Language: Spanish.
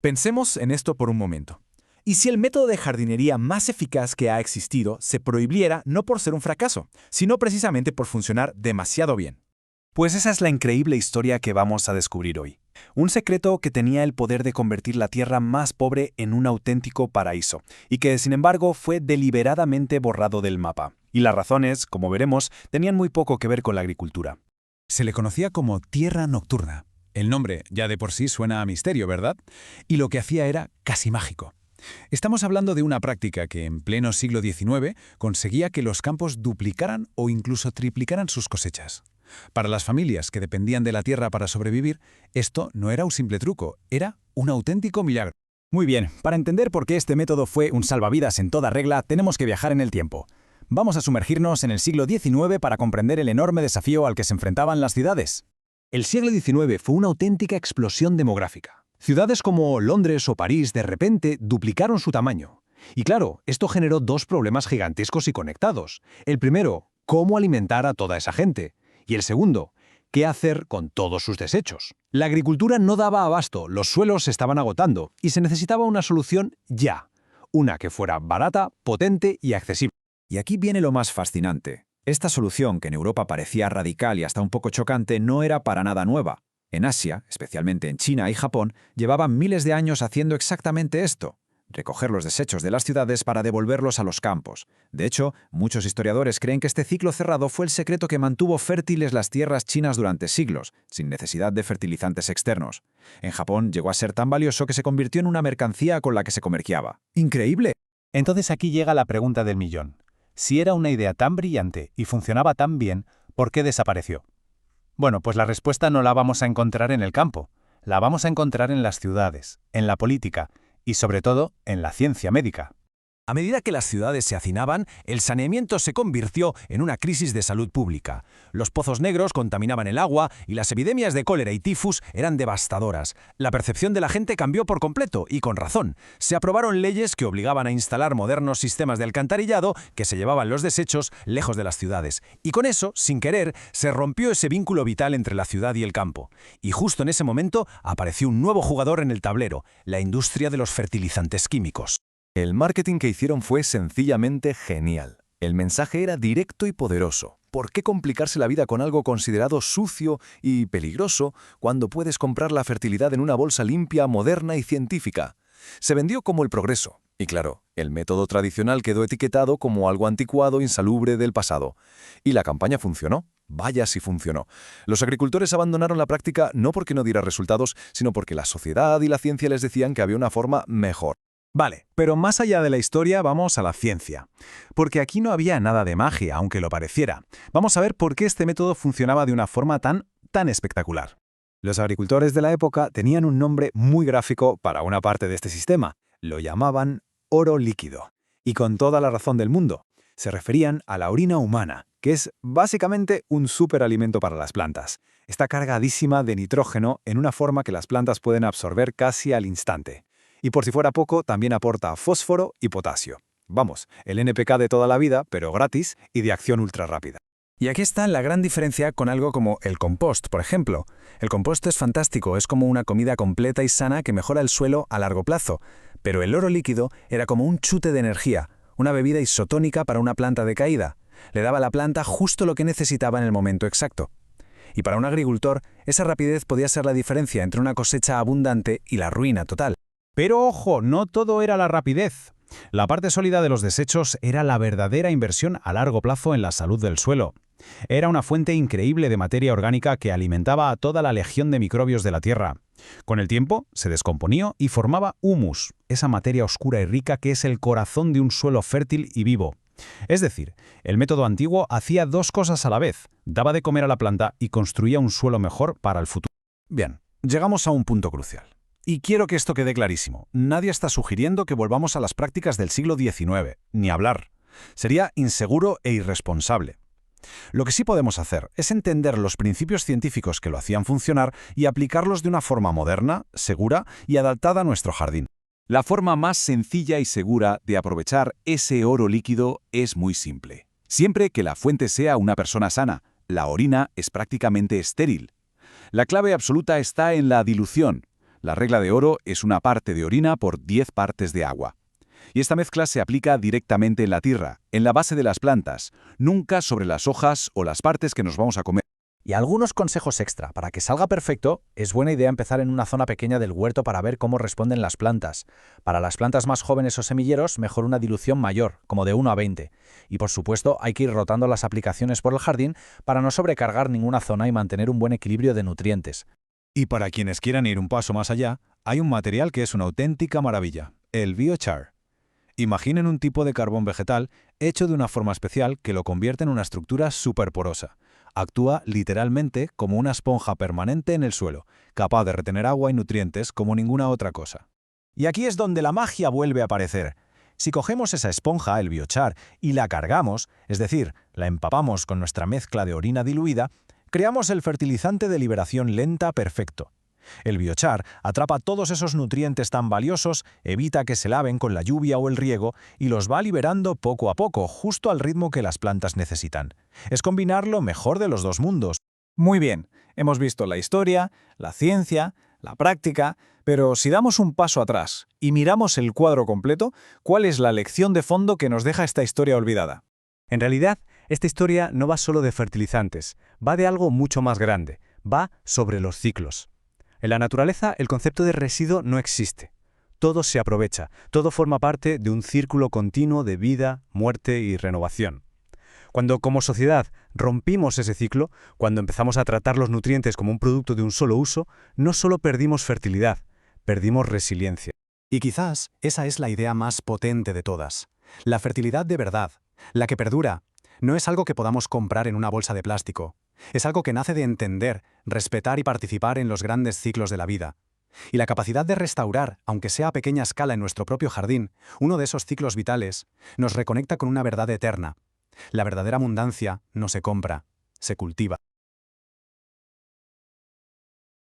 Pensemos en esto por un momento. ¿Y si el método de jardinería más eficaz que ha existido se prohibiera no por ser un fracaso, sino precisamente por funcionar demasiado bien? Pues esa es la increíble historia que vamos a descubrir hoy. Un secreto que tenía el poder de convertir la tierra más pobre en un auténtico paraíso, y que sin embargo fue deliberadamente borrado del mapa. Y las razones, como veremos, tenían muy poco que ver con la agricultura. Se le conocía como tierra nocturna. El nombre ya de por sí suena a misterio, ¿verdad? Y lo que hacía era casi mágico. Estamos hablando de una práctica que en pleno siglo XIX conseguía que los campos duplicaran o incluso triplicaran sus cosechas. Para las familias que dependían de la tierra para sobrevivir, esto no era un simple truco, era un auténtico milagro. Muy bien, para entender por qué este método fue un salvavidas en toda regla, tenemos que viajar en el tiempo. Vamos a sumergirnos en el siglo XIX para comprender el enorme desafío al que se enfrentaban las ciudades. El siglo XIX fue una auténtica explosión demográfica. Ciudades como Londres o París de repente duplicaron su tamaño. Y claro, esto generó dos problemas gigantescos y conectados. El primero, cómo alimentar a toda esa gente. Y el segundo, qué hacer con todos sus desechos. La agricultura no daba abasto, los suelos se estaban agotando y se necesitaba una solución ya. Una que fuera barata, potente y accesible. Y aquí viene lo más fascinante. Esta solución, que en Europa parecía radical y hasta un poco chocante, no era para nada nueva. En Asia, especialmente en China y Japón, llevaban miles de años haciendo exactamente esto: recoger los desechos de las ciudades para devolverlos a los campos. De hecho, muchos historiadores creen que este ciclo cerrado fue el secreto que mantuvo fértiles las tierras chinas durante siglos, sin necesidad de fertilizantes externos. En Japón llegó a ser tan valioso que se convirtió en una mercancía con la que se comerciaba. ¡Increíble! Entonces aquí llega la pregunta del millón. Si era una idea tan brillante y funcionaba tan bien, ¿por qué desapareció? Bueno, pues la respuesta no la vamos a encontrar en el campo, la vamos a encontrar en las ciudades, en la política y sobre todo en la ciencia médica. A medida que las ciudades se hacinaban, el saneamiento se convirtió en una crisis de salud pública. Los pozos negros contaminaban el agua y las epidemias de cólera y tifus eran devastadoras. La percepción de la gente cambió por completo y con razón. Se aprobaron leyes que obligaban a instalar modernos sistemas de alcantarillado que se llevaban los desechos lejos de las ciudades. Y con eso, sin querer, se rompió ese vínculo vital entre la ciudad y el campo. Y justo en ese momento apareció un nuevo jugador en el tablero: la industria de los fertilizantes químicos. El marketing que hicieron fue sencillamente genial. El mensaje era directo y poderoso. ¿Por qué complicarse la vida con algo considerado sucio y peligroso cuando puedes comprar la fertilidad en una bolsa limpia, moderna y científica? Se vendió como el progreso. Y claro, el método tradicional quedó etiquetado como algo anticuado, insalubre del pasado. Y la campaña funcionó. Vaya si funcionó. Los agricultores abandonaron la práctica no porque no diera resultados, sino porque la sociedad y la ciencia les decían que había una forma mejor. Vale, pero más allá de la historia vamos a la ciencia. Porque aquí no había nada de magia, aunque lo pareciera. Vamos a ver por qué este método funcionaba de una forma tan espectacular. Los agricultores de la época tenían un nombre muy gráfico para una parte de este sistema. Lo llamaban oro líquido. Y con toda la razón del mundo. Se referían a la orina humana, que es básicamente un superalimento para las plantas. Está cargadísima de nitrógeno en una forma que las plantas pueden absorber casi al instante. Y por si fuera poco, también aporta fósforo y potasio. Vamos, el NPK de toda la vida, pero gratis y de acción ultra rápida. Y aquí está la gran diferencia con algo como el compost, por ejemplo. El compost es fantástico, es como una comida completa y sana que mejora el suelo a largo plazo. Pero el oro líquido era como un chute de energía, una bebida isotónica para una planta decaída. Le daba a la planta justo lo que necesitaba en el momento exacto. Y para un agricultor, esa rapidez podía ser la diferencia entre una cosecha abundante y la ruina total. Pero ojo, no todo era la rapidez. La parte sólida de los desechos era la verdadera inversión a largo plazo en la salud del suelo. Era una fuente increíble de materia orgánica que alimentaba a toda la legión de microbios de la tierra. Con el tiempo, se descomponía y formaba humus, esa materia oscura y rica que es el corazón de un suelo fértil y vivo. Es decir, el método antiguo hacía dos cosas a la vez: daba de comer a la planta y construía un suelo mejor para el futuro. Bien, llegamos a un punto crucial. Y quiero que esto quede clarísimo. Nadie está sugiriendo que volvamos a las prácticas del siglo XIX, ni hablar. Sería inseguro e irresponsable. Lo que sí podemos hacer es entender los principios científicos que lo hacían funcionar y aplicarlos de una forma moderna, segura y adaptada a nuestro jardín. La forma más sencilla y segura de aprovechar ese oro líquido es muy simple. Siempre que la fuente sea una persona sana, la orina es prácticamente estéril. La clave absoluta está en la dilución. La regla de oro es 1 parte de orina por 10 partes de agua. Y esta mezcla se aplica directamente en la tierra, en la base de las plantas, nunca sobre las hojas o las partes que nos vamos a comer. Y algunos consejos extra. Para que salga perfecto, es buena idea empezar en una zona pequeña del huerto para ver cómo responden las plantas. Para las plantas más jóvenes o semilleros, mejor una dilución mayor, como de 1 a 20. Y por supuesto, hay que ir rotando las aplicaciones por el jardín para no sobrecargar ninguna zona y mantener un buen equilibrio de nutrientes. Y para quienes quieran ir un paso más allá, hay un material que es una auténtica maravilla, el biochar. Imaginen un tipo de carbón vegetal hecho de una forma especial que lo convierte en una estructura superporosa. Actúa literalmente como una esponja permanente en el suelo, capaz de retener agua y nutrientes como ninguna otra cosa. Y aquí es donde la magia vuelve a aparecer. Si cogemos esa esponja, el biochar, y la cargamos, es decir, la empapamos con nuestra mezcla de orina diluida, creamos el fertilizante de liberación lenta perfecto. El biochar atrapa todos esos nutrientes tan valiosos, evita que se laven con la lluvia o el riego y los va liberando poco a poco, justo al ritmo que las plantas necesitan. Es combinar lo mejor de los dos mundos. Muy bien, hemos visto la historia, la ciencia, la práctica, pero si damos un paso atrás y miramos el cuadro completo, ¿cuál es la lección de fondo que nos deja esta historia olvidada? En realidad, esta historia no va solo de fertilizantes, va de algo mucho más grande, va sobre los ciclos. En la naturaleza, el concepto de residuo no existe. Todo se aprovecha, todo forma parte de un círculo continuo de vida, muerte y renovación. Cuando como sociedad rompimos ese ciclo, cuando empezamos a tratar los nutrientes como un producto de un solo uso, no solo perdimos fertilidad, perdimos resiliencia. Y quizás esa es la idea más potente de todas. La fertilidad de verdad, la que perdura, no es algo que podamos comprar en una bolsa de plástico. Es algo que nace de entender, respetar y participar en los grandes ciclos de la vida. Y la capacidad de restaurar, aunque sea a pequeña escala en nuestro propio jardín, uno de esos ciclos vitales, nos reconecta con una verdad eterna. La verdadera abundancia no se compra, se cultiva.